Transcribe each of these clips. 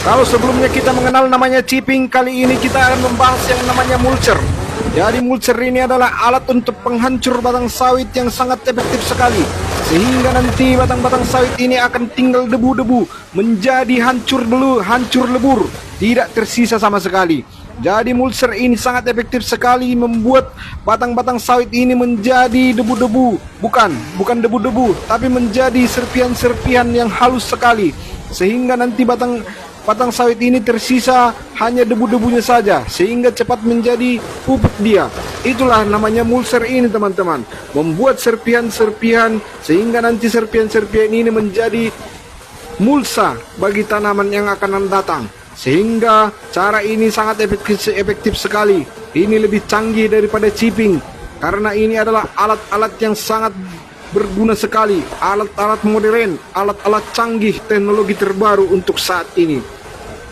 Kalau sebelumnya kita mengenal namanya chipping, kali ini kita akan membahas yang namanya mulcher. Jadi mulcher ini adalah alat untuk penghancur batang sawit yang sangat efektif sekali, sehingga nanti batang-batang sawit ini akan tinggal debu-debu, menjadi hancur lebur, tidak tersisa sama sekali. Jadi mulcher ini sangat efektif sekali membuat batang-batang sawit ini menjadi debu-debu, bukan debu-debu, tapi menjadi serpihan-serpihan yang halus sekali, sehingga nanti batang sawit ini tersisa hanya debu-debunya saja, sehingga cepat menjadi pupuk dia. Itulah namanya mulcher ini, teman-teman. Membuat serpihan-serpihan sehingga nanti serpihan-serpihan ini menjadi mulsa bagi tanaman yang akan datang. Sehingga cara ini sangat efektif sekali. Ini lebih canggih daripada chipping, karena ini adalah alat-alat yang sangat berguna sekali, alat-alat modern, alat-alat canggih, teknologi terbaru untuk saat ini.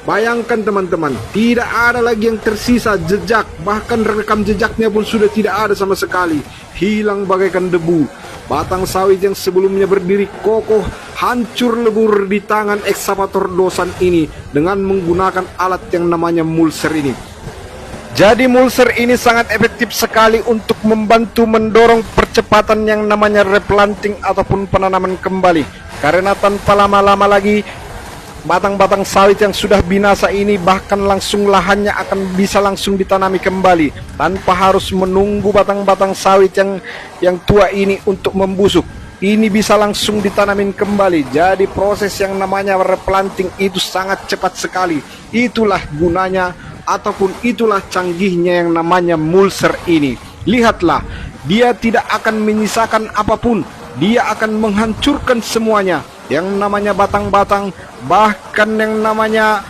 Bayangkan teman-teman, tidak ada lagi yang tersisa jejak, bahkan rekam jejaknya pun sudah tidak ada sama sekali, hilang bagaikan debu. Batang sawit yang sebelumnya berdiri kokoh hancur lebur di tangan ekskavator dosan ini dengan menggunakan alat yang namanya mulcher ini. Jadi mulcher ini sangat efektif sekali untuk membantu mendorong percepatan yang namanya replanting ataupun penanaman kembali. Karena tanpa lama-lama lagi, batang-batang sawit yang sudah binasa ini bahkan langsung lahannya akan bisa langsung ditanami kembali tanpa harus menunggu batang-batang sawit yang tua ini untuk membusuk. Ini bisa langsung ditanamin kembali. Jadi proses yang namanya replanting itu sangat cepat sekali. Itulah gunanya ataupun itulah canggihnya yang namanya mulcher ini. Lihatlah, dia tidak akan menyisakan apapun. Dia akan menghancurkan semuanya. Yang namanya batang-batang, bahkan yang namanya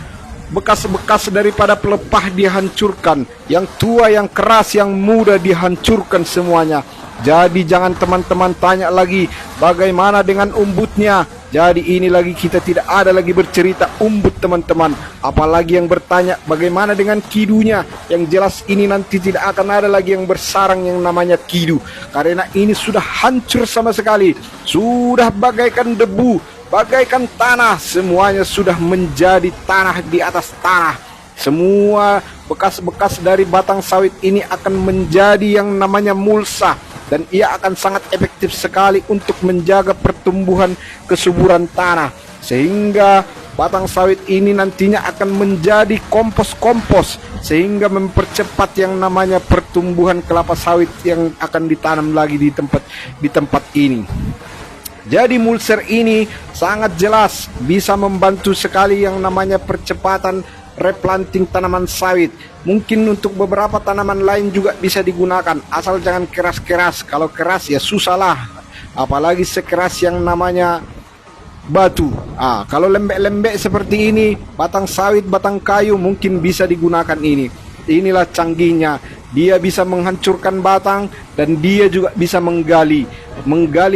bekas-bekas daripada pelepah dihancurkan. Yang tua, yang keras, yang muda dihancurkan semuanya. Jadi jangan teman-teman tanya lagi bagaimana dengan umbutnya. Jadi ini lagi kita tidak ada lagi bercerita umbut, teman-teman. Apalagi yang bertanya bagaimana dengan kidunya. Yang jelas ini nanti tidak akan ada lagi yang bersarang yang namanya kidu, karena ini sudah hancur sama sekali. Sudah bagaikan debu, bagaikan tanah. Semuanya sudah menjadi tanah di atas tanah. Semua bekas-bekas dari batang sawit ini akan menjadi yang namanya mulsa. Dan ia akan sangat efektif sekali untuk menjaga pertumbuhan kesuburan tanah, sehingga batang sawit ini nantinya akan menjadi kompos-kompos, sehingga mempercepat yang namanya pertumbuhan kelapa sawit yang akan ditanam lagi di tempat ini. Jadi mulcher ini sangat jelas bisa membantu sekali yang namanya percepatan replanting tanaman sawit. Mungkin untuk beberapa tanaman lain juga bisa digunakan, asal jangan keras-keras. Kalau keras ya susahlah, apalagi sekeras yang namanya batu. Kalau lembek-lembek seperti ini, batang sawit, batang kayu mungkin bisa digunakan ini. Inilah canggihnya, dia bisa menghancurkan batang dan dia juga bisa menggali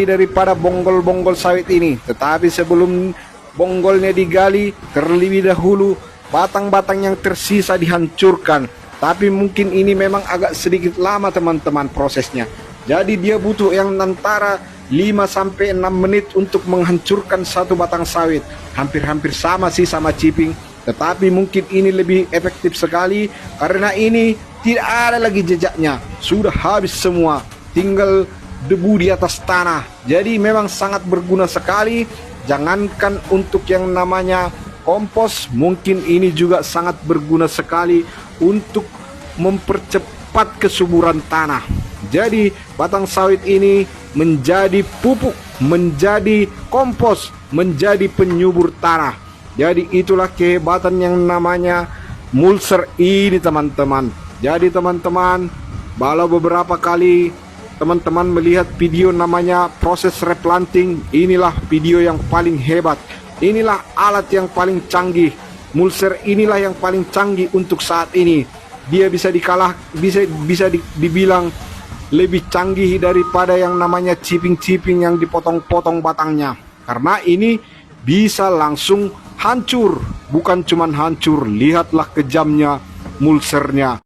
daripada bonggol-bonggol sawit ini. Tetapi sebelum bonggolnya digali, terlebih dahulu batang-batang yang tersisa dihancurkan. Tapi mungkin ini memang agak sedikit lama teman-teman prosesnya. Jadi dia butuh yang antara 5-6 menit untuk menghancurkan satu batang sawit. Hampir-hampir sama sih sama chipping, tetapi mungkin ini lebih efektif sekali karena ini tidak ada lagi jejaknya. Sudah habis semua, tinggal debu di atas tanah. Jadi memang sangat berguna sekali. Jangankan untuk yang namanya kompos, mungkin ini juga sangat berguna sekali untuk mempercepat kesuburan tanah. Jadi batang sawit ini menjadi pupuk, menjadi kompos, menjadi penyubur tanah. Jadi itulah kehebatan yang namanya mulcher ini, teman-teman. Jadi teman-teman, kalau beberapa kali teman-teman melihat video namanya proses replanting, inilah video yang paling hebat. Inilah alat yang paling canggih. Mulcher inilah yang paling canggih untuk saat ini. Dia bisa dibilang lebih canggih daripada yang namanya chipping yang dipotong-potong batangnya. Karena ini bisa langsung hancur, bukan cuman hancur. Lihatlah kejamnya mulchernya.